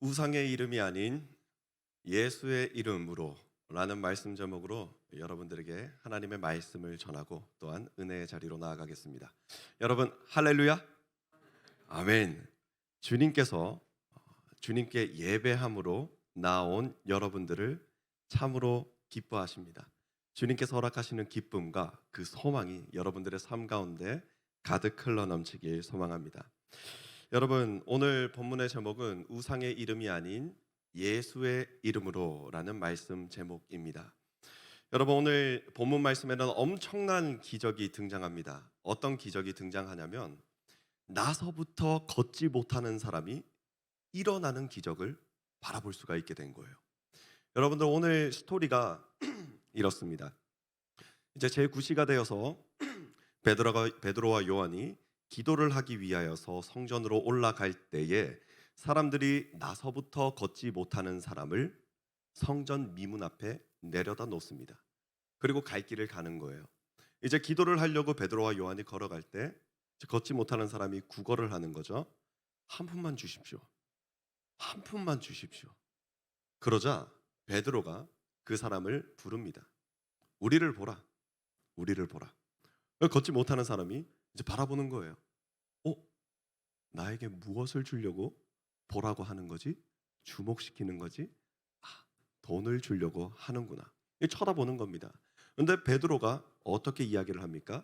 우상의 이름이 아닌 예수의 이름으로 라는 말씀 제목으로 여러분들에게 하나님의 말씀을 전하고 또한 은혜의 자리로 나아가겠습니다. 여러분 할렐루야. 아멘. 주님께서 주님께 예배함으로 나온 여러분들을 참으로 기뻐하십니다. 주님께서 허락하시는 기쁨과 그 소망이 여러분들의 삶 가운데 가득 흘러 넘치길 소망합니다. 여러분, 오늘 본문의 제목은 우상의 이름이 아닌 예수의 이름으로라는 말씀 제목입니다. 여러분, 오늘 본문 말씀에는 엄청난 기적이 등장합니다. 어떤 기적이 등장하냐면 나서부터 걷지 못하는 사람이 일어나는 기적을 바라볼 수가 있게 된 거예요. 여러분들, 오늘 스토리가 이렇습니다. 이제 제9시가 되어서 베드로와 요한이 기도를 하기 위하여서 성전으로 올라갈 때에 사람들이 나서부터 걷지 못하는 사람을 성전 미문 앞에 내려다 놓습니다. 그리고 갈 길을 가는 거예요. 이제 기도를 하려고 베드로와 요한이 걸어갈 때 걷지 못하는 사람이 구걸을 하는 거죠. 한 푼만 주십시오. 한 푼만 주십시오. 그러자 베드로가 그 사람을 부릅니다. 우리를 보라. 우리를 보라. 걷지 못하는 사람이 이제 바라보는 거예요. 나에게 무엇을 주려고 보라고 하는 거지? 주목시키는 거지? 돈을 주려고 하는구나. 쳐다보는 겁니다. 그런데 베드로가 어떻게 이야기를 합니까?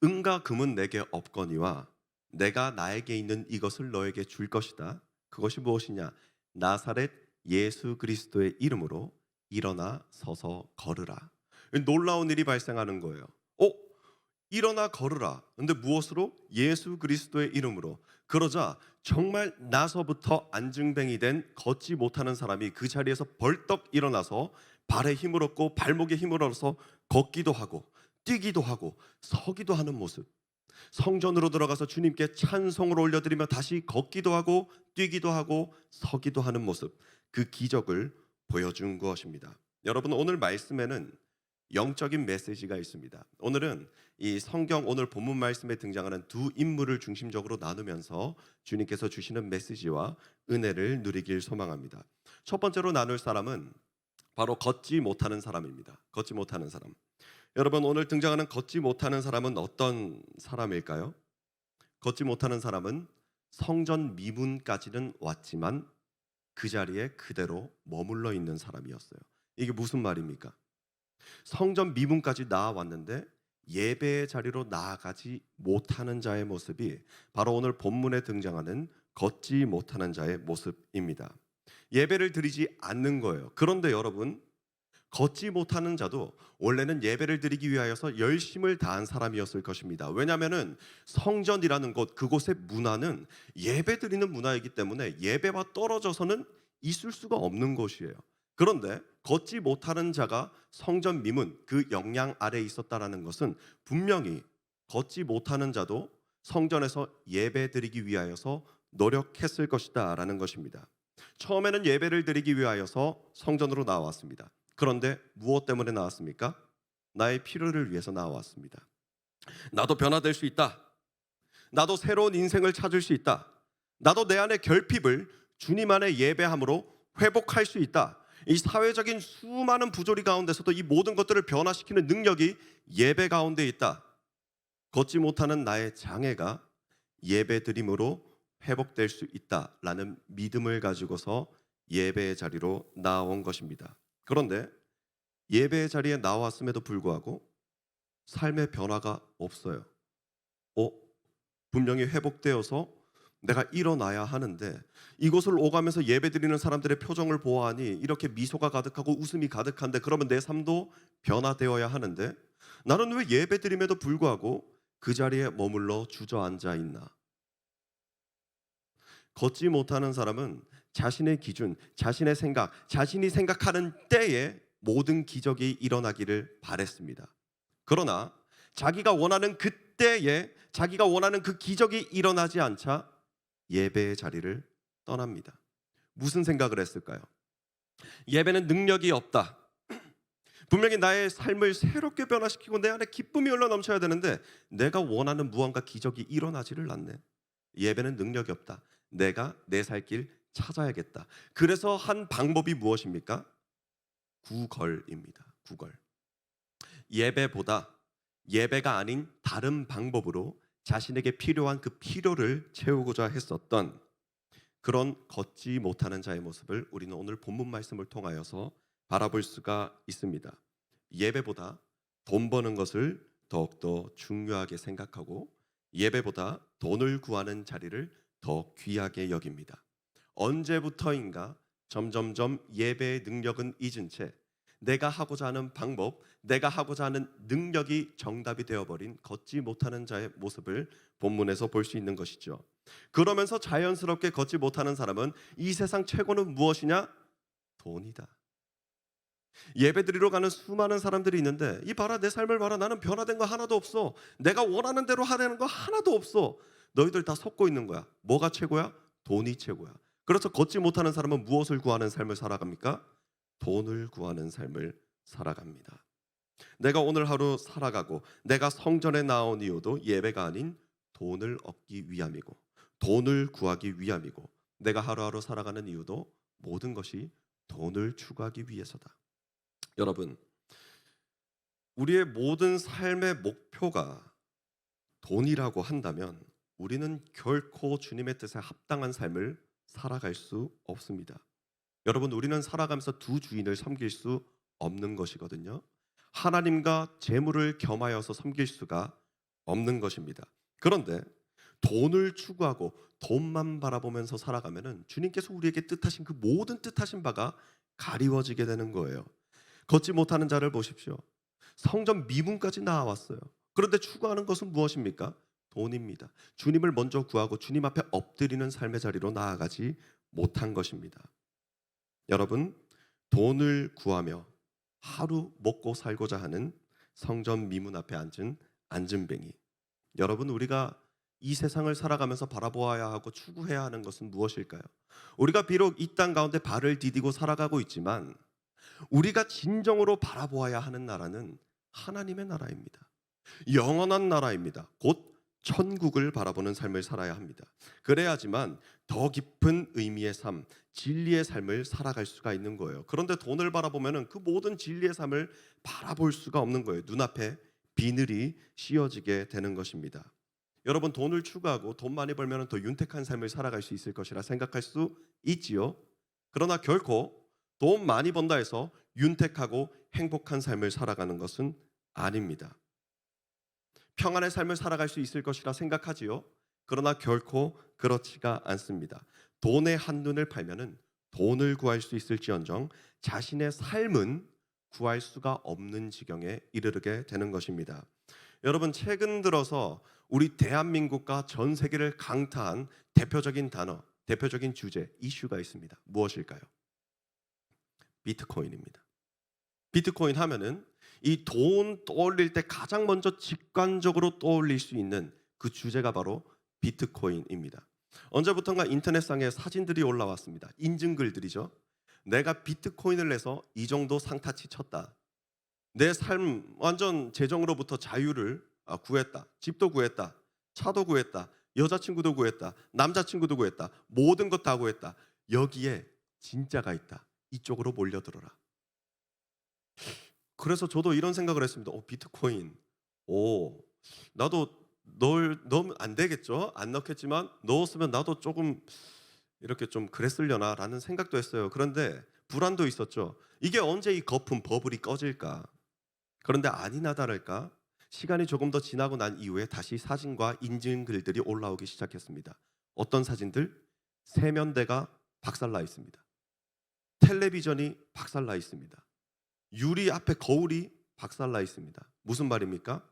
은과 금은 내게 없거니와 내가 나에게 있는 이것을 너에게 줄 것이다. 그것이 무엇이냐? 나사렛 예수 그리스도의 이름으로 일어나 서서 걸으라. 놀라운 일이 발생하는 거예요. 일어나 걸으라. 근데 무엇으로? 예수 그리스도의 이름으로. 그러자 정말 나서부터 안증뱅이 된 걷지 못하는 사람이 그 자리에서 벌떡 일어나서 발에 힘을 얻고 발목에 힘을 얻어서 걷기도 하고 뛰기도 하고 서기도 하는 모습. 성전으로 들어가서 주님께 찬송을 올려드리며 다시 걷기도 하고 뛰기도 하고 서기도 하는 모습. 그 기적을 보여준 것입니다. 여러분, 오늘 말씀에는 영적인 메시지가 있습니다. 오늘은 이 성경 오늘 본문 말씀에 등장하는 두 인물을 중심적으로 나누면서 주님께서 주시는 메시지와 은혜를 누리길 소망합니다. 첫 번째로 나눌 사람은 바로 걷지 못하는 사람입니다. 걷지 못하는 사람. 여러분, 오늘 등장하는 걷지 못하는 사람은 어떤 사람일까요? 걷지 못하는 사람은 성전 미문까지는 왔지만 그 자리에 그대로 머물러 있는 사람이었어요. 이게 무슨 말입니까? 성전 미문까지 나아왔는데 예배의 자리로 나아가지 못하는 자의 모습이 바로 오늘 본문에 등장하는 걷지 못하는 자의 모습입니다. 예배를 드리지 않는 거예요. 그런데 여러분, 걷지 못하는 자도 원래는 예배를 드리기 위하여서 열심을 다한 사람이었을 것입니다. 왜냐하면 성전이라는 곳, 그곳의 문화는 예배 드리는 문화이기 때문에 예배와 떨어져서는 있을 수가 없는 곳이에요. 그런데 걷지 못하는 자가 성전 미문 그 영향 아래에 있었다는 것은 분명히 걷지 못하는 자도 성전에서 예배 드리기 위하여서 노력했을 것이다 라는 것입니다. 처음에는 예배를 드리기 위하여서 성전으로 나왔습니다. 그런데 무엇 때문에 나왔습니까? 나의 필요를 위해서 나왔습니다. 나도 변화될 수 있다. 나도 새로운 인생을 찾을 수 있다. 나도 내 안의 결핍을 주님 안에 예배함으로 회복할 수 있다. 이 사회적인 수많은 부조리 가운데서도 이 모든 것들을 변화시키는 능력이 예배 가운데 있다. 걷지 못하는 나의 장애가 예배드림으로 회복될 수 있다라는 믿음을 가지고서 예배의 자리로 나온 것입니다. 그런데 예배의 자리에 나왔음에도 불구하고 삶의 변화가 없어요. 분명히 회복되어서 내가 일어나야 하는데 이곳을 오가면서 예배드리는 사람들의 표정을 보아하니 이렇게 미소가 가득하고 웃음이 가득한데 그러면 내 삶도 변화되어야 하는데 나는 왜 예배드림에도 불구하고 그 자리에 머물러 주저앉아 있나? 걷지 못하는 사람은 자신의 기준, 자신의 생각, 자신이 생각하는 때에 모든 기적이 일어나기를 바랬습니다. 그러나 자기가 원하는 그때에 자기가 원하는 그 기적이 일어나지 않자 예배의 자리를 떠납니다. 무슨 생각을 했을까요? 예배는 능력이 없다. 분명히 나의 삶을 새롭게 변화시키고 내 안에 기쁨이 흘러 넘쳐야 되는데 내가 원하는 무언가 기적이 일어나지를 않네. 예배는 능력이 없다. 내가 내 살 길 찾아야겠다. 그래서 한 방법이 무엇입니까? 구걸입니다. 구걸. 예배가 아닌 다른 방법으로 자신에게 필요한 그 필요를 채우고자 했었던 그런 걷지 못하는 자의 모습을 우리는 오늘 본문 말씀을 통하여서 바라볼 수가 있습니다. 예배보다 돈 버는 것을 더욱더 중요하게 생각하고 예배보다 돈을 구하는 자리를 더 귀하게 여깁니다. 언제부터인가 점점점 예배의 능력은 잊은 채 내가 하고자 하는 방법, 내가 하고자 하는 능력이 정답이 되어버린 걷지 못하는 자의 모습을 본문에서 볼 수 있는 것이죠. 그러면서 자연스럽게 걷지 못하는 사람은 이 세상 최고는 무엇이냐? 돈이다. 예배드리러 가는 수많은 사람들이 있는데 이 봐라, 내 삶을 봐라, 나는 변화된 거 하나도 없어, 내가 원하는 대로 하려는 거 하나도 없어. 너희들 다 속고 있는 거야. 뭐가 최고야? 돈이 최고야. 그래서 걷지 못하는 사람은 무엇을 구하는 삶을 살아갑니까? 돈을 구하는 삶을 살아갑니다. 내가 오늘 하루 살아가고 내가 성전에 나온 이유도 예배가 아닌 돈을 얻기 위함이고 돈을 구하기 위함이고 내가 하루하루 살아가는 이유도 모든 것이 돈을 추구하기 위해서다. 여러분, 우리의 모든 삶의 목표가 돈이라고 한다면 우리는 결코 주님의 뜻에 합당한 삶을 살아갈 수 없습니다. 여러분, 우리는 살아가면서 두 주인을 섬길 수 없는 것이거든요. 하나님과 재물을 겸하여서 섬길 수가 없는 것입니다. 그런데 돈을 추구하고 돈만 바라보면서 살아가면은 주님께서 우리에게 뜻하신 그 모든 뜻하신 바가 가리워지게 되는 거예요. 걷지 못하는 자를 보십시오. 성전 미문까지 나와왔어요. 그런데 추구하는 것은 무엇입니까? 돈입니다. 주님을 먼저 구하고 주님 앞에 엎드리는 삶의 자리로 나아가지 못한 것입니다. 여러분, 돈을 구하며 하루 먹고 살고자 하는 성전 미문 앞에 앉은 안진뱅이. 여러분, 우리가 이 세상을 살아가면서 바라보아야 하고 추구해야 하는 것은 무엇일까요? 우리가 비록 이 땅 가운데 발을 디디고 살아가고 있지만 우리가 진정으로 바라보아야 하는 나라는 하나님의 나라입니다. 영원한 나라입니다. 곧 천국을 바라보는 삶을 살아야 합니다. 그래야지만 더 깊은 의미의 삶, 진리의 삶을 살아갈 수가 있는 거예요. 그런데 돈을 바라보면 그 모든 진리의 삶을 바라볼 수가 없는 거예요. 눈앞에 비늘이 씌워지게 되는 것입니다. 여러분, 돈을 추구하고 돈 많이 벌면 더 윤택한 삶을 살아갈 수 있을 것이라 생각할 수 있지요. 그러나 결코 돈 많이 번다 해서 윤택하고 행복한 삶을 살아가는 것은 아닙니다. 평안의 삶을 살아갈 수 있을 것이라 생각하지요. 그러나 결코 그렇지가 않습니다. 돈의 한눈을 팔면은 돈을 구할 수 있을지언정 자신의 삶은 구할 수가 없는 지경에 이르게 되는 것입니다. 여러분, 최근 들어서 우리 대한민국과 전 세계를 강타한 대표적인 단어, 대표적인 주제, 이슈가 있습니다. 무엇일까요? 비트코인입니다. 비트코인 하면은 이 돈 떠올릴 때 가장 먼저 직관적으로 떠올릴 수 있는 그 주제가 바로 비트코인입니다. 언제부턴가 인터넷상에 사진들이 올라왔습니다. 인증글들이죠. 내가 비트코인을 내서 이 정도 상타치 쳤다. 내 삶 완전 재정으로부터 자유를 구했다. 집도 구했다. 차도 구했다. 여자친구도 구했다. 남자친구도 구했다. 모든 것 다 구했다. 여기에 진짜가 있다. 이쪽으로 몰려들어라. 그래서 저도 이런 생각을 했습니다. 비트코인. 나도 넣으면 안 되겠죠? 안 넣겠지만 넣었으면 나도 조금 이렇게 좀 그랬으려나 라는 생각도 했어요. 그런데 불안도 있었죠. 이게 언제 이 거품 버블이 꺼질까? 그런데 아니나 다를까 시간이 조금 더 지나고 난 이후에 다시 사진과 인증글들이 올라오기 시작했습니다. 어떤 사진들? 세면대가 박살나 있습니다. 텔레비전이 박살나 있습니다. 유리 앞에 거울이 박살나 있습니다. 무슨 말입니까?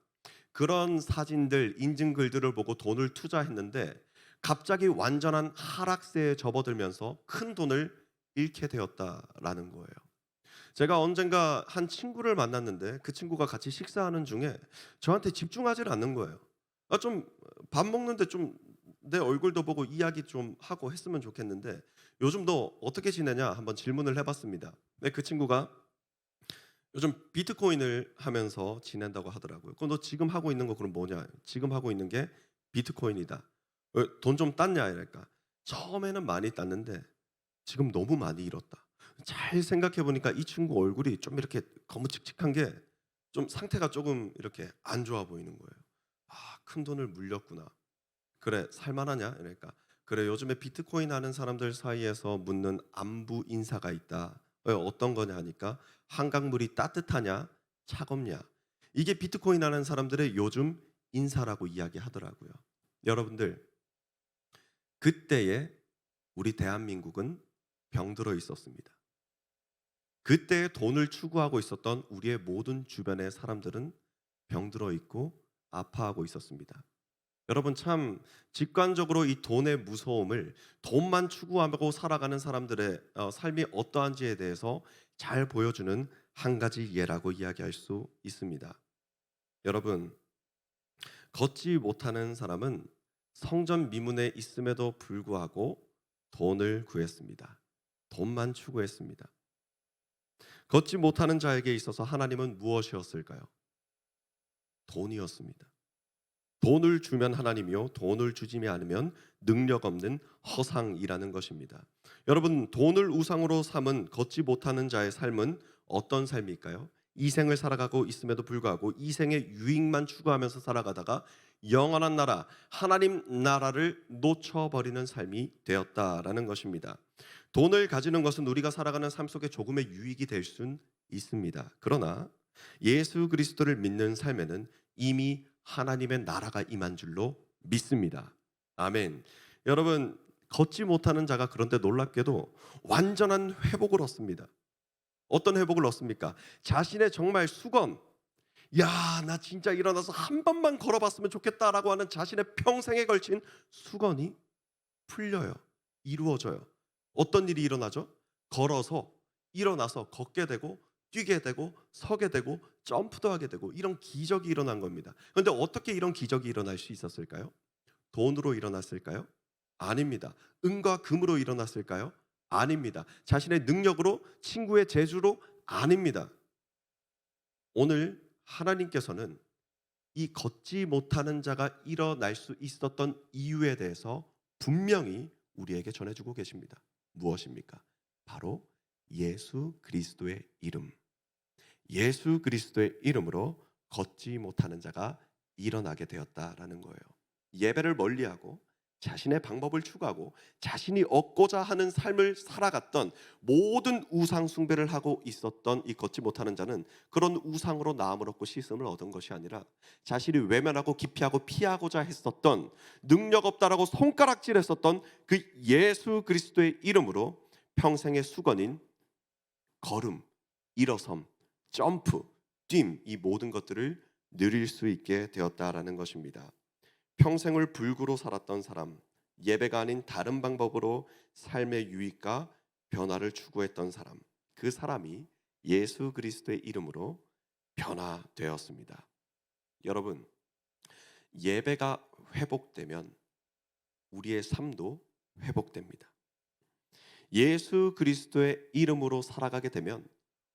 그런 사진들, 인증글들을 보고 돈을 투자했는데 갑자기 완전한 하락세에 접어들면서 큰 돈을 잃게 되었다라는 거예요. 제가 언젠가 한 친구를 만났는데 그 친구가 같이 식사하는 중에 저한테 집중하지 않는 거예요. 좀 밥 먹는데 좀 내 얼굴도 보고 이야기 좀 하고 했으면 좋겠는데 요즘 너 어떻게 지내냐 한번 질문을 해봤습니다. 그 친구가 요즘 비트코인을 하면서 지낸다고 하더라고요. 그럼 너 지금 하고 있는 거 그럼 뭐냐? 지금 하고 있는 게 비트코인이다. 돈 좀 땄냐? 이랄까. 처음에는 많이 땄는데 지금 너무 많이 잃었다. 잘 생각해 보니까 이 친구 얼굴이 좀 이렇게 거무칙칙한 게 좀 상태가 조금 이렇게 안 좋아 보이는 거예요. '아 큰돈을 물렸구나. 그래 살만하냐?' 이러니까 "그래 요즘에 비트코인 하는 사람들 사이에서 묻는 안부 인사가 있다." 어떤 거냐 하니까 "한강물이 따뜻하냐? 차갑냐?" 이게 비트코인 하는 사람들의 요즘 인사라고 이야기하더라고요. 여러분들 그때에 우리 대한민국은 병들어 있었습니다. 그때 돈을 추구하고 있었던 우리의 모든 주변의 사람들은 병들어 있고 아파하고 있었습니다. 여러분 참 직관적으로 이 돈의 무서움을 돈만 추구하고 살아가는 사람들의 삶이 어떠한지에 대해서 잘 보여주는 한 가지 예라고 이야기할 수 있습니다. 여러분 걷지 못하는 사람은 성전 미문에 있음에도 불구하고 돈을 구했습니다. 돈만 추구했습니다. 걷지 못하는 자에게 있어서 하나님은 무엇이었을까요? 돈이었습니다. 돈을 주면 하나님이요, 돈을 주지 않으면 능력 없는 허상이라는 것입니다. 여러분, 돈을 우상으로 삼은 걷지 못하는 자의 삶은 어떤 삶일까요? 이 생을 살아가고 있음에도 불구하고 이 생의 유익만 추구하면서 살아가다가 영원한 나라, 하나님 나라를 놓쳐버리는 삶이 되었다라는 것입니다. 돈을 가지는 것은 우리가 살아가는 삶 속에 조금의 유익이 될 수는 있습니다. 그러나 예수 그리스도를 믿는 삶에는 이미 하나님의 나라가 임한 줄로 믿습니다. 아멘. 여러분 걷지 못하는 자가 그런데 놀랍게도 완전한 회복을 얻습니다. 어떤 회복을 얻습니까? 자신의 정말 수건, 야, 나 진짜 일어나서 한 번만 걸어봤으면 좋겠다라고 하는 자신의 평생에 걸친 수건이 풀려요. 이루어져요. 어떤 일이 일어나죠? 걸어서 일어나서 걷게 되고 뛰게 되고 서게 되고 점프도 하게 되고 이런 기적이 일어난 겁니다. 그런데 어떻게 이런 기적이 일어날 수 있었을까요? 돈으로 일어났을까요? 아닙니다. 은과 금으로 일어났을까요? 아닙니다. 자신의 능력으로, 친구의 재주로? 아닙니다. 오늘 하나님께서는 이 걷지 못하는 자가 일어날 수 있었던 이유에 대해서 분명히 우리에게 전해주고 계십니다. 무엇입니까? 바로 예수 그리스도의 이름. 예수 그리스도의 이름으로 걷지 못하는 자가 일어나게 되었다라는 거예요. 예배를 멀리하고 자신의 방법을 추구하고 자신이 얻고자 하는 삶을 살아갔던 모든 우상 숭배를 하고 있었던 이 걷지 못하는 자는 그런 우상으로 나음을 얻고 씻음을 얻은 것이 아니라 자신이 외면하고 기피하고 피하고자 했었던 능력 없다라고 손가락질했었던 그 예수 그리스도의 이름으로 평생의 수건인 걸음, 일어섬, 점프, 뛴 이 모든 것들을 누릴 수 있게 되었다라는 것입니다. 평생을 불구로 살았던 사람, 예배가 아닌 다른 방법으로 삶의 유익과 변화를 추구했던 사람, 그 사람이 예수 그리스도의 이름으로 변화되었습니다. 여러분, 예배가 회복되면 우리의 삶도 회복됩니다. 예수 그리스도의 이름으로 살아가게 되면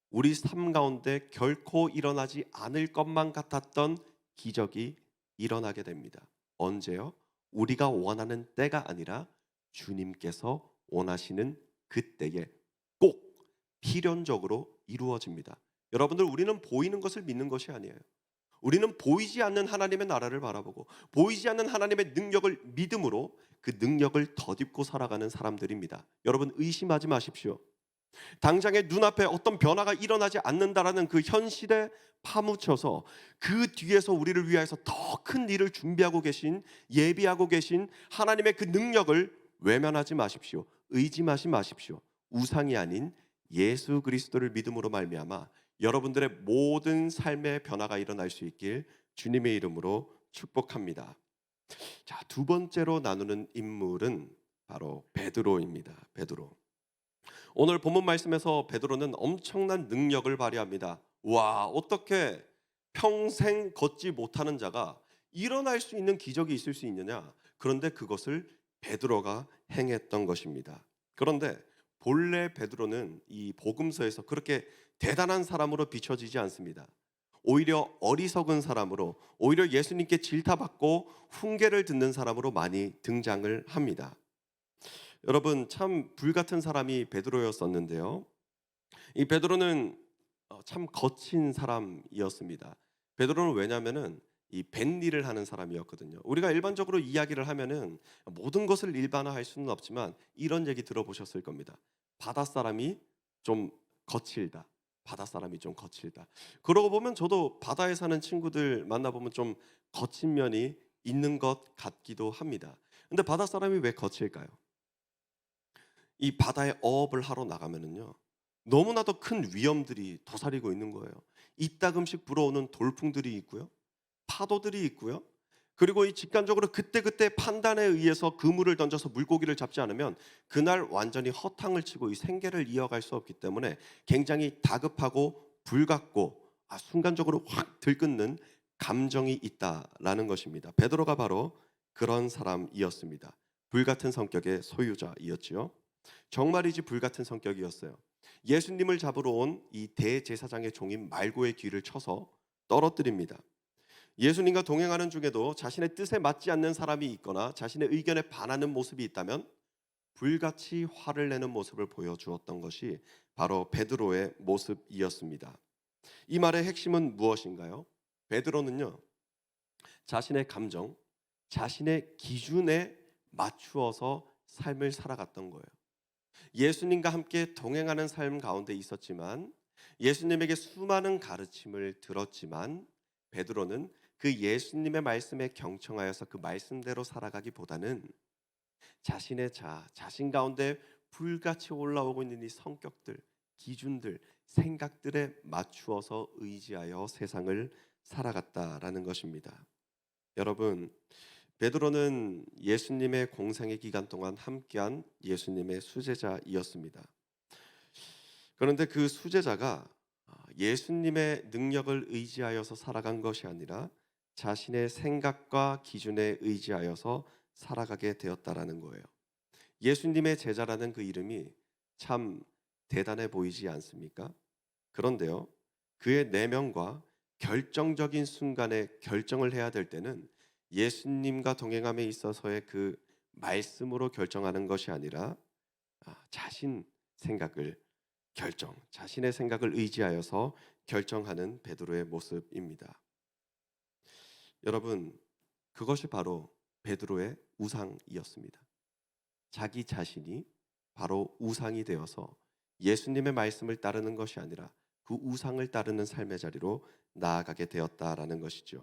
우리 삶 가운데 결코 일어나지 않을 것만 같았던 기적이 일어나게 됩니다. 언제요? 우리가 원하는 때가 아니라 주님께서 원하시는 그때에 꼭 필연적으로 이루어집니다. 여러분들 우리는 보이는 것을 믿는 것이 아니에요. 우리는 보이지 않는 하나님의 나라를 바라보고 보이지 않는 하나님의 능력을 믿음으로 그 능력을 덧입고 살아가는 사람들입니다. 여러분 의심하지 마십시오. 당장의 눈앞에 어떤 변화가 일어나지 않는다라는 그 현실에 파묻혀서 그 뒤에서 우리를 위하여서 더 큰 일을 준비하고 계신, 예비하고 계신 하나님의 그 능력을 외면하지 마십시오. 의심하지 마십시오. 우상이 아닌 예수 그리스도를 믿음으로 말미암아 여러분들의 모든 삶의 변화가 일어날 수 있길 주님의 이름으로 축복합니다. 자, 두 번째로 나누는 인물은 바로 베드로입니다. 베드로. 오늘 본문 말씀에서 베드로는 엄청난 능력을 발휘합니다. 와, 어떻게 평생 걷지 못하는 자가 일어날 수 있는 기적이 있을 수 있느냐? 그런데 그것을 베드로가 행했던 것입니다. 그런데 본래 베드로는 이 복음서에서 그렇게 대단한 사람으로 비춰지지 않습니다. 오히려 어리석은 사람으로, 오히려 예수님께 질타받고 훈계를 듣는 사람으로 많이 등장을 합니다. 여러분 참 불같은 사람이 베드로였었는데요. 이 베드로는 참 거친 사람이었습니다. 베드로는 왜냐하면은 이 뱃일을 하는 사람이었거든요. 우리가 일반적으로 이야기를 하면은 모든 것을 일반화할 수는 없지만 이런 얘기 들어보셨을 겁니다. 바다 사람이 좀 거칠다. 바다 사람이 좀 거칠다. 그러고 보면 저도 바다에 사는 친구들 만나보면 좀 거친 면이 있는 것 같기도 합니다. 근데 바다 사람이 왜 거칠까요? 이 바다에 어업을 하러 나가면은요. 너무나도 큰 위험들이 도사리고 있는 거예요. 이따금씩 불어오는 돌풍들이 있고요. 파도들이 있고요. 그리고 이 직관적으로 그때그때 판단에 의해서 그물을 던져서 물고기를 잡지 않으면 그날 완전히 허탕을 치고 이 생계를 이어갈 수 없기 때문에 굉장히 다급하고 불같고 순간적으로 확 들끓는 감정이 있다라는 것입니다. 베드로가 바로 그런 사람이었습니다. 불같은 성격의 소유자이었지요. 정말이지 불같은 성격이었어요. 예수님을 잡으러 온 이 대제사장의 종인 말고의 귀를 쳐서 떨어뜨립니다. 예수님과 동행하는 중에도 자신의 뜻에 맞지 않는 사람이 있거나 자신의 의견에 반하는 모습이 있다면 불같이 화를 내는 모습을 보여주었던 것이 바로 베드로의 모습이었습니다. 이 말의 핵심은 무엇인가요? 베드로는요, 자신의 감정, 자신의 기준에 맞추어서 삶을 살아갔던 거예요. 예수님과 함께 동행하는 삶 가운데 있었지만 예수님에게 수많은 가르침을 들었지만 베드로는 그 예수님의 말씀에 경청하여서 그 말씀대로 살아가기보다는 자신의 자신 가운데 불같이 올라오고 있는 이 성격들, 기준들, 생각들에 맞추어서 의지하여 세상을 살아갔다라는 것입니다. 여러분, 베드로는 예수님의 공생의 기간 동안 함께한 예수님의 수제자이었습니다. 그런데 그 수제자가 예수님의 능력을 의지하여서 살아간 것이 아니라 자신의 생각과 기준에 의지하여서 살아가게 되었다라는 거예요. 예수님의 제자라는 그 이름이 참 대단해 보이지 않습니까? 그런데요, 그의 내면과 결정적인 순간에 결정을 해야 될 때는 예수님과 동행함에 있어서의 그 말씀으로 결정하는 것이 아니라 자신 생각을 자신의 생각을 의지하여서 결정하는 베드로의 모습입니다. 여러분, 그것이 바로 베드로의 우상이었습니다. 자기 자신이 바로 우상이 되어서 예수님의 말씀을 따르는 것이 아니라 그 우상을 따르는 삶의 자리로 나아가게 되었다라는 것이죠.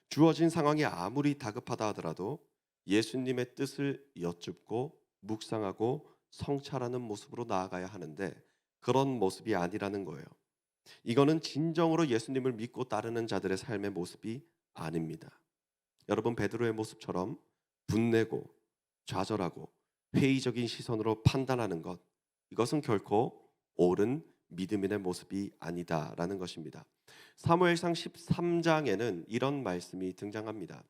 주어진 상황이 아무리 다급하다 하더라도 예수님의 뜻을 여쭙고 묵상하고 성찰하는 모습으로 나아가야 하는데 그런 모습이 아니라는 거예요. 이거는 진정으로 예수님을 믿고 따르는 자들의 삶의 모습이 아닙니다. 여러분, 베드로의 모습처럼 분내고 좌절하고 회의적인 시선으로 판단하는 것, 이것은 결코 옳은 믿음인의 모습이 아니다라는 것입니다. 사무엘상 13장에는 이런 말씀이 등장합니다.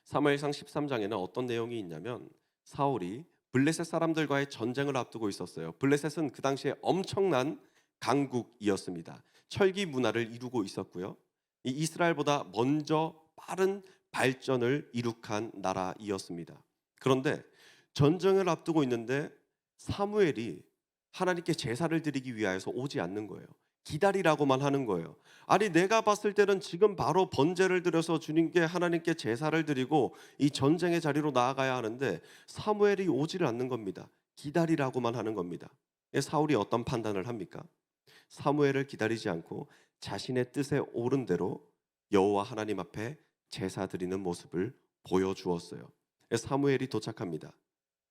사무엘상 13장에는 어떤 내용이 있냐면 사울이 블레셋 사람들과의 전쟁을 앞두고 있었어요. 블레셋은 그 당시에 엄청난 강국이었습니다. 철기 문화를 이루고 있었고요. 이 이스라엘보다 먼저 빠른 발전을 이룩한 나라이었습니다. 그런데 전쟁을 앞두고 있는데 사무엘이 하나님께 제사를 드리기 위하여서 오지 않는 거예요. 기다리라고만 하는 거예요. 아니, 내가 봤을 때는 지금 바로 번제를 드려서 주님께 하나님께 제사를 드리고 이 전쟁의 자리로 나아가야 하는데 사무엘이 오지를 않는 겁니다. 기다리라고만 하는 겁니다. 사울이 어떤 판단을 합니까? 사무엘을 기다리지 않고 자신의 뜻에 오른 대로 여호와 하나님 앞에 제사 드리는 모습을 보여주었어요. 사무엘이 도착합니다.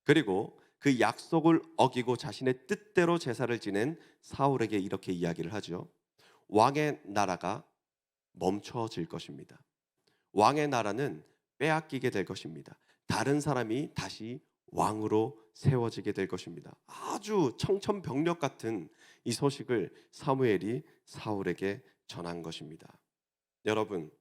그리고 그 약속을 어기고 자신의 뜻대로 제사를 지낸 사울에게 이렇게 이야기를 하죠. 왕의 나라가 멈춰질 것입니다. 왕의 나라는 빼앗기게 될 것입니다. 다른 사람이 다시 왕으로 세워지게 될 것입니다. 아주 청천벽력 같은 이 소식을 사무엘이 사울에게 전한 것입니다. 여러분,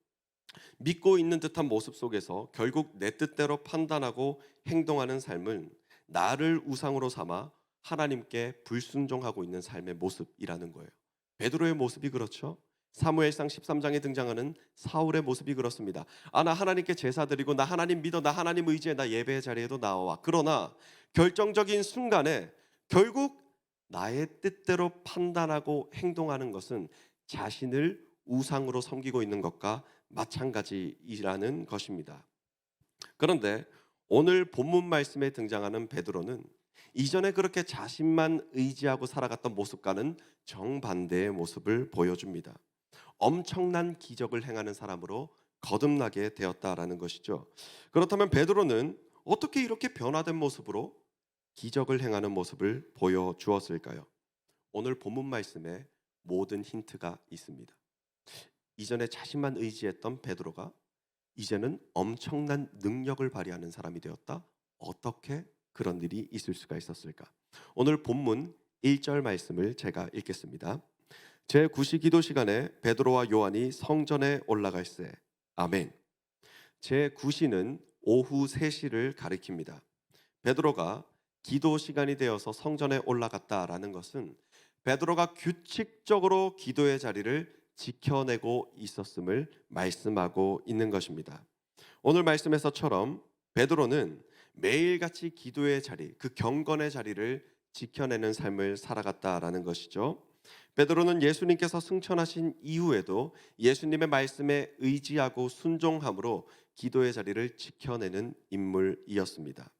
믿고 있는 듯한 모습 속에서 결국 내 뜻대로 판단하고 행동하는 삶은 나를 우상으로 삼아 하나님께 불순종하고 있는 삶의 모습이라는 거예요. 베드로의 모습이 그렇죠. 사무엘상 13장에 등장하는 사울의 모습이 그렇습니다. 나 하나님께 제사 드리고 나 하나님 믿어, 나 하나님 의지해, 나 예배의 자리에도 나와. 그러나 결정적인 순간에 결국 나의 뜻대로 판단하고 행동하는 것은 자신을 우상으로 섬기고 있는 것과 마찬가지라는 것입니다. 그런데 오늘 본문 말씀에 등장하는 베드로는 이전에 그렇게 자신만 의지하고 살아갔던 모습과는 정반대의 모습을 보여줍니다. 엄청난 기적을 행하는 사람으로 거듭나게 되었다라는 것이죠. 그렇다면 베드로는 어떻게 이렇게 변화된 모습으로 기적을 행하는 모습을 보여주었을까요? 오늘 본문 말씀에 모든 힌트가 있습니다. 이전에 자신만 의지했던 베드로가 이제는 엄청난 능력을 발휘하는 사람이 되었다. 어떻게 그런 일이 있을 수가 있었을까? 오늘 본문 1절 말씀을 제가 읽겠습니다. 제9시 기도 시간에 베드로와 요한이 성전에 올라갈새. 아멘. 제9시는 오후 3시를 가리킵니다. 베드로가 기도 시간이 되어서 성전에 올라갔다라는 것은 베드로가 규칙적으로 기도의 자리를 지켜내고 있었음을 말씀하고 있는 것입니다. 오늘 말씀에서처럼 베드로는 매일같이 기도의 자리, 그 경건의 자리를 지켜내는 삶을 살아갔다라는 것이죠. 베드로는 예수님께서 승천하신 이후에도 예수님의 말씀에 의지하고 순종함으로 기도의 자리를 지켜내는 인물이었습니다.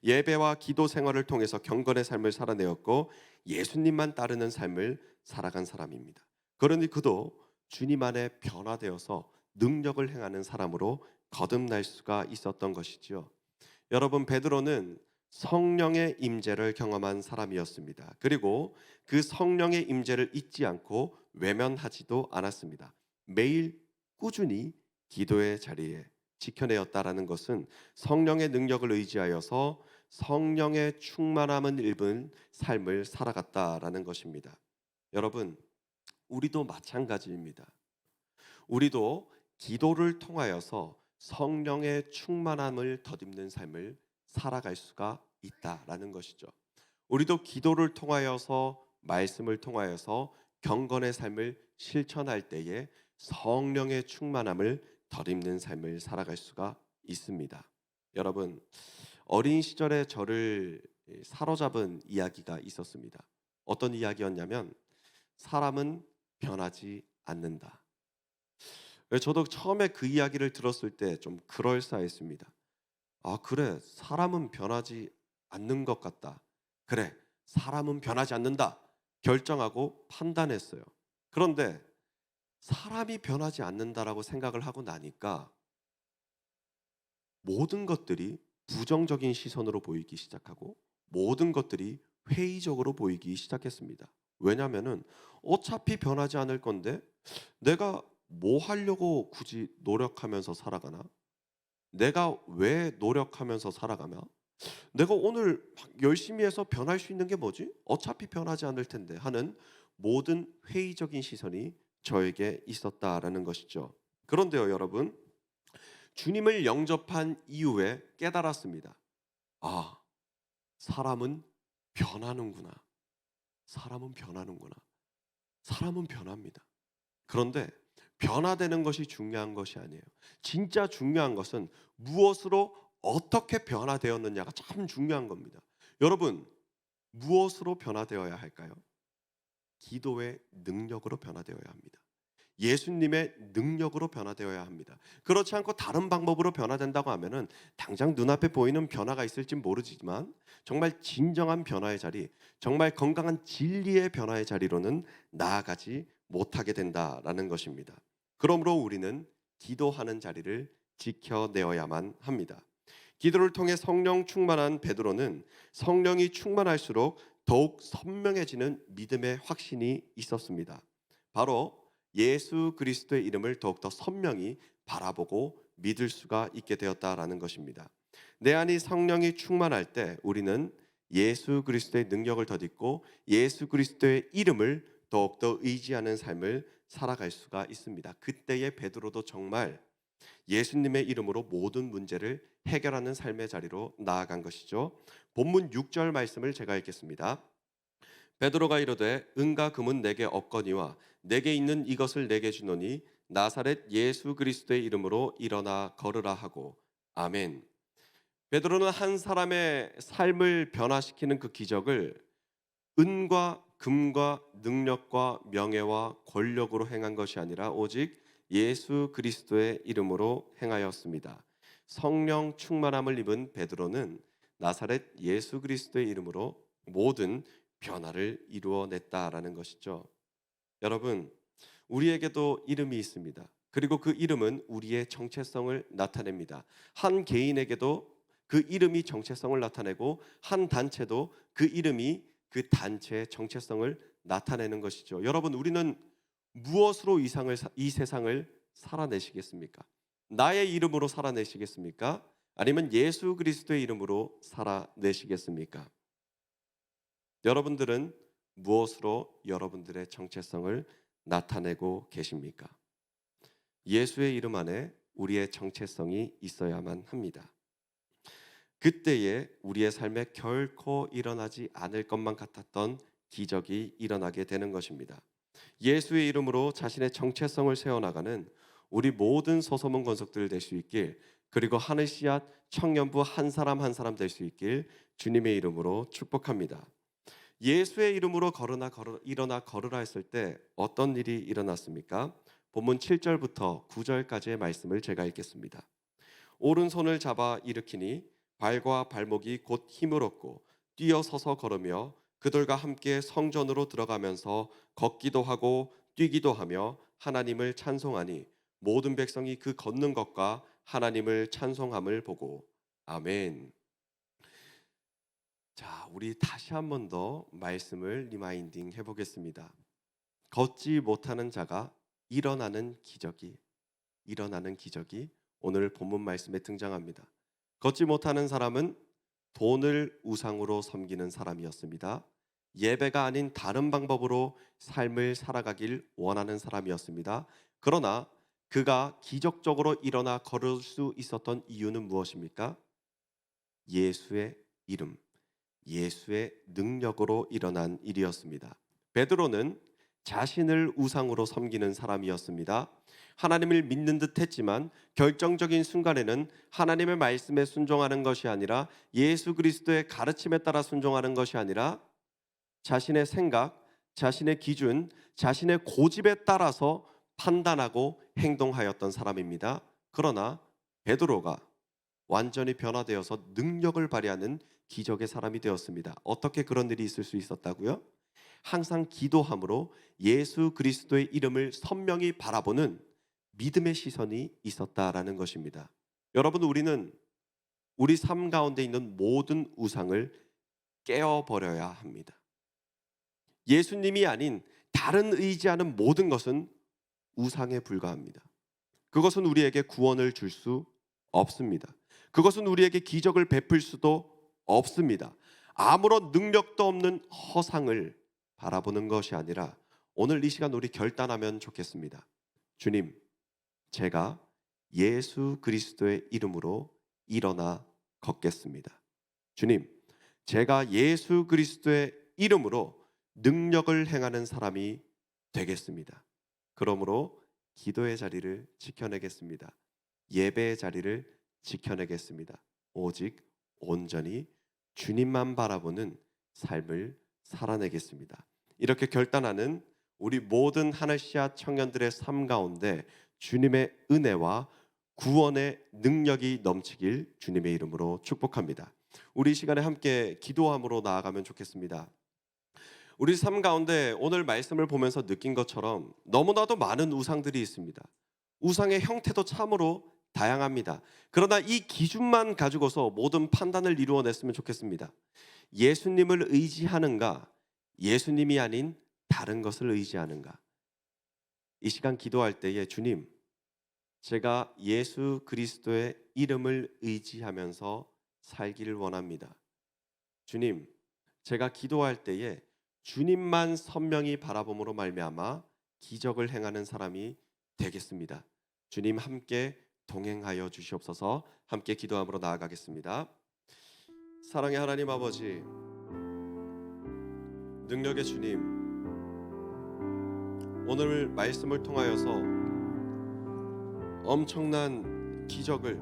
예배와 기도 생활을 통해서 경건의 삶을 살아내었고 예수님만 따르는 삶을 살아간 사람입니다. 그러니 그도 주님 안에 변화되어서 능력을 행하는 사람으로 거듭날 수가 있었던 것이지요. 여러분, 베드로는 성령의 임재를 경험한 사람이었습니다. 그리고 그 성령의 임재를 잊지 않고 외면하지도 않았습니다. 매일 꾸준히 기도의 자리에 지켜내었다라는 것은 성령의 능력을 의지하여서 성령의 충만함을 입은 삶을 살아갔다라는 것입니다. 여러분, 우리도 마찬가지입니다. 우리도 기도를 통하여서 성령의 충만함을 덧입는 삶을 살아갈 수가 있다라는 것이죠. 우리도 기도를 통하여서 말씀을 통하여서 경건의 삶을 실천할 때에 성령의 충만함을 덧입는 삶을 살아갈 수가 있습니다. 여러분, 어린 시절에 저를 사로잡은 이야기가 있었습니다. 어떤 이야기였냐면 사람은 변하지 않는다. 저도 처음에 그 이야기를 들었을 때 좀 그럴싸했습니다. 아, 그래, 사람은 변하지 않는 것 같다. 그래, 사람은 변하지 않는다. 결정하고 판단했어요. 그런데 사람이 변하지 않는다라고 생각을 하고 나니까 모든 것들이 부정적인 시선으로 보이기 시작하고 모든 것들이 회의적으로 보이기 시작했습니다. 왜냐하면 어차피 변하지 않을 건데 내가 뭐 하려고 굳이 노력하면서 살아가나? 내가 왜 노력하면서 살아가나? 내가 오늘 막 열심히 해서 변할 수 있는 게 뭐지? 어차피 변하지 않을 텐데 하는 모든 회의적인 시선이 저에게 있었다라는 것이죠. 그런데요, 여러분, 주님을 영접한 이후에 깨달았습니다. 아, 사람은 변하는구나. 사람은 변하는구나. 사람은 변합니다. 그런데 변화되는 것이 중요한 것이 아니에요. 진짜 중요한 것은 무엇으로 어떻게 변화되었느냐가 참 중요한 겁니다. 여러분, 무엇으로 변화되어야 할까요? 기도의 능력으로 변화되어야 합니다. 예수님의 능력으로 변화되어야 합니다. 그렇지 않고 다른 방법으로 변화된다고 하면은 당장 눈앞에 보이는 변화가 있을지 모르지만 정말 진정한 변화의 자리, 정말 건강한 진리의 변화의 자리로는 나아가지 못하게 된다라는 것입니다. 그러므로 우리는 기도하는 자리를 지켜내어야만 합니다. 기도를 통해 성령 충만한 베드로는 성령이 충만할수록 더욱 선명해지는 믿음의 확신이 있었습니다. 바로 예수 그리스도의 이름을 더욱더 선명히 바라보고 믿을 수가 있게 되었다라는 것입니다. 내 안이 성령이 충만할 때 우리는 예수 그리스도의 능력을 덧입고 예수 그리스도의 이름을 더욱더 의지하는 삶을 살아갈 수가 있습니다. 그때의 베드로도 정말 예수님의 이름으로 모든 문제를 해결하는 삶의 자리로 나아간 것이죠. 본문 6절 말씀을 제가 읽겠습니다. 베드로가 이르되 은과 금은 내게 없거니와 내게 있는 이것을 내게 주노니 나사렛 예수 그리스도의 이름으로 일어나 걸으라 하고 아멘. 베드로는 한 사람의 삶을 변화시키는 그 기적을 은과 금과 능력과 명예와 권력으로 행한 것이 아니라 오직 예수 그리스도의 이름으로 행하였습니다. 성령 충만함을 입은 베드로는 나사렛 예수 그리스도의 이름으로 모든 변화를 이루어냈다라는 것이죠. 여러분, 우리에게도 이름이 있습니다. 그리고 그 이름은 우리의 정체성을 나타냅니다. 한 개인에게도 그 이름이 정체성을 나타내고 한 단체도 그 이름이 그 단체의 정체성을 나타내는 것이죠. 여러분, 우리는 무엇으로 이 세상을 살아내시겠습니까? 나의 이름으로 살아내시겠습니까? 아니면 예수 그리스도의 이름으로 살아내시겠습니까? 여러분들은 무엇으로 여러분들의 정체성을 나타내고 계십니까? 예수의 이름 안에 우리의 정체성이 있어야만 합니다. 그때에 우리의 삶에 결코 일어나지 않을 것만 같았던 기적이 일어나게 되는 것입니다. 예수의 이름으로 자신의 정체성을 세워나가는 우리 모든 소소문 권속들 될 수 있길, 그리고 하늘 씨앗 청년부 한 사람 한 사람 될 수 있길 주님의 이름으로 축복합니다. 예수의 이름으로 일어나 걸으라 했을 때 어떤 일이 일어났습니까? 본문 7절부터 9절까지의 말씀을 제가 읽겠습니다. 오른손을 잡아 일으키니 발과 발목이 곧 힘을 얻고 뛰어서서 걸으며 그들과 함께 성전으로 들어가면서 걷기도 하고 뛰기도 하며 하나님을 찬송하니 모든 백성이 그 걷는 것과 하나님을 찬송함을 보고 아멘. 자, 우리 다시 한 번 더 말씀을 리마인딩 해보겠습니다. 걷지 못하는 자가 일어나는 기적이 오늘 본문 말씀에 등장합니다. 걷지 못하는 사람은 돈을 우상으로 섬기는 사람이었습니다. 예배가 아닌 다른 방법으로 삶을 살아가길 원하는 사람이었습니다. 그러나 그가 기적적으로 일어나 걸을 수 있었던 이유는 무엇입니까? 예수의 이름, 예수의 능력으로 일어난 일이었습니다. 베드로는 자신을 우상으로 섬기는 사람이었습니다. 하나님을 믿는 듯 했지만 결정적인 순간에는 하나님의 말씀에 순종하는 것이 아니라 예수 그리스도의 가르침에 따라 순종하는 것이 아니라 자신의 생각, 자신의 기준, 자신의 고집에 따라서 판단하고 행동하였던 사람입니다. 그러나 베드로가 완전히 변화되어서 능력을 발휘하는 기적의 사람이 되었습니다. 어떻게 그런 일이 있을 수 있었다고요? 항상 기도함으로 예수 그리스도의 이름을 선명히 바라보는 믿음의 시선이 있었다라는 것입니다. 여러분, 우리는 우리 삶 가운데 있는 모든 우상을 깨어버려야 합니다. 예수님이 아닌 다른 의지하는 모든 것은 우상에 불과합니다. 그것은 우리에게 구원을 줄 수 없습니다. 그것은 우리에게 기적을 베풀 수도 없습니다. 아무런 능력도 없는 허상을 바라보는 것이 아니라 오늘 이 시간 우리 결단하면 좋겠습니다. 주님, 제가 예수 그리스도의 이름으로 일어나 걷겠습니다. 주님, 제가 예수 그리스도의 이름으로 능력을 행하는 사람이 되겠습니다. 그러므로 기도의 자리를 지켜내겠습니다. 예배의 자리를 지켜내겠습니다. 오직 온전히 주님만 바라보는 삶을 살아내겠습니다. 이렇게 결단하는 우리 모든 하늘씨앗 청년들의 삶 가운데 주님의 은혜와 구원의 능력이 넘치길 주님의 이름으로 축복합니다. 우리 시간에 함께 기도함으로 나아가면 좋겠습니다. 우리 삶 가운데 오늘 말씀을 보면서 느낀 것처럼 너무나도 많은 우상들이 있습니다. 우상의 형태도 참으로 다양합니다. 그러나 이 기준만 가지고서 모든 판단을 이루어냈으면 좋겠습니다. 예수님을 의지하는가, 예수님이 아닌 다른 것을 의지하는가. 이 시간 기도할 때에 주님, 제가 예수 그리스도의 이름을 의지하면서 살기를 원합니다. 주님, 제가 기도할 때에 주님만 선명히 바라봄으로 말미암아 기적을 행하는 사람이 되겠습니다. 주님 함께 동행하여 주시옵소서. 함께 기도함으로 나아가겠습니다. 사랑의 하나님 아버지, 능력의 주님, 오늘 말씀을 통하여서 엄청난 기적을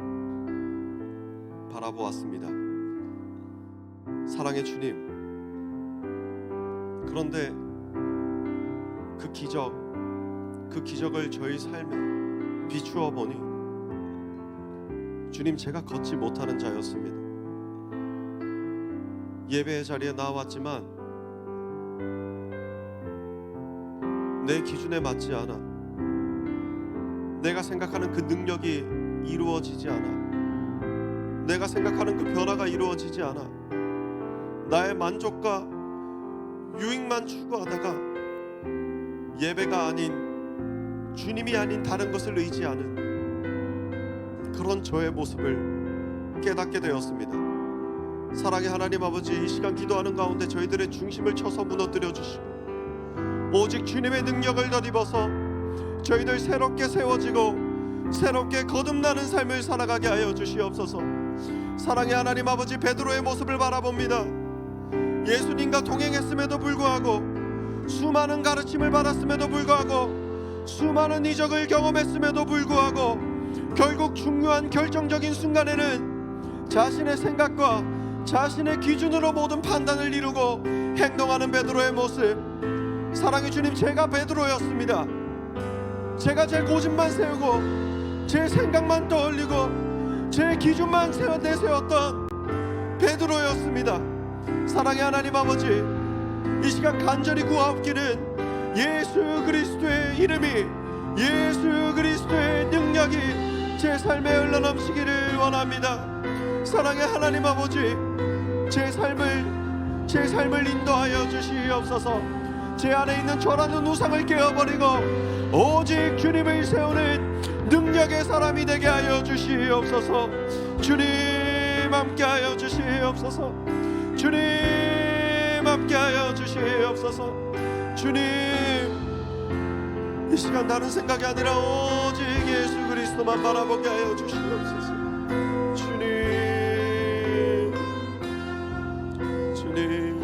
바라보았습니다. 사랑의 주님, 그런데 그 기적을 저희 삶에 비추어 보니 주님, 제가 걷지 못하는 자였습니다. 예배의 자리에 나왔지만 내 기준에 맞지 않아, 내가 생각하는 그 능력이 이루어지지 않아, 내가 생각하는 그 변화가 이루어지지 않아, 나의 만족과 유익만 추구하다가 예배가 아닌, 주님이 아닌 다른 것을 의지하는 그런 저의 모습을 깨닫게 되었습니다. 사랑의 하나님 아버지, 이 시간 기도하는 가운데 저희들의 중심을 쳐서 무너뜨려 주시고 오직 주님의 능력을 덧입어서 저희들 새롭게 세워지고 새롭게 거듭나는 삶을 살아가게 하여 주시옵소서. 사랑의 하나님 아버지, 베드로의 모습을 바라봅니다. 예수님과 동행했음에도 불구하고, 수많은 가르침을 받았음에도 불구하고, 수많은 이적을 경험했음에도 불구하고, 결국 중요한 결정적인 순간에는 자신의 생각과 자신의 기준으로 모든 판단을 이루고 행동하는 베드로의 모습. 사랑의 주님, 제가 베드로였습니다. 제가 제 고집만 세우고 제 생각만 떠올리고 제 기준만 내세웠던 베드로였습니다. 사랑의 하나님 아버지, 이 시간 간절히 구하옵기는 예수 그리스도의 이름이, 예수 그리스도의 능력이 제 삶에 흘러넘치기를 원합니다. 사랑의 하나님 아버지, 제 삶을 인도하여 주시옵소서. 제 안에 있는 저라는 우상을 깨어버리고 오직 주님을 세우는 능력의 사람이 되게 하여 주시옵소서. 주님 함께하여 주시옵소서. 주님 함께하여 주시옵소서. 주님, 이 시간 다른 생각이 아니라 오직 예수 그리스도만 바라보게 하여 주시옵소서. 주님, 주님.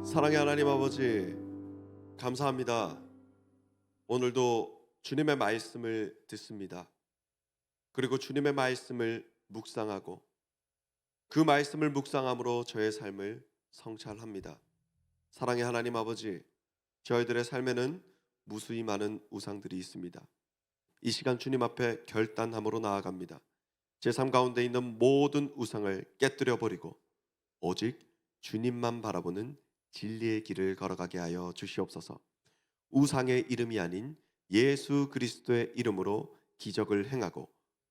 사랑의 하나님 아버지, 감사합니다. 오늘도 주님의 말씀을 듣습니다. 그리고 주님의 말씀을 묵상하고 그 말씀을 묵상함으로 저의 삶을 성찰합니다. 사랑의 하나님 아버지, 저희들의 삶에는 무수히 많은 우상들이 있습니다. 이 시간 주님 앞에 결단함으로 나아갑니다. 제 삶 가운데 있는 모든 우상을 깨뜨려 버리고 오직 주님만 바라보는 진리의 길을 걸어가게 하여 주시옵소서. 우상의 이름이 아닌 예수 그리스도의 이름으로 기적을 행하고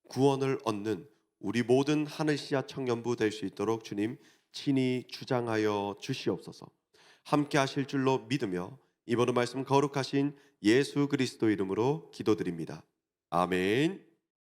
구원을 얻는 우리 모든 하늘씨앗 청년부 될 수 있도록 주님 친히 주장하여 주시옵소서. 함께 하실 줄로 믿으며 이번 말씀 거룩하신 예수 그리스도 이름으로 기도드립니다. 아멘.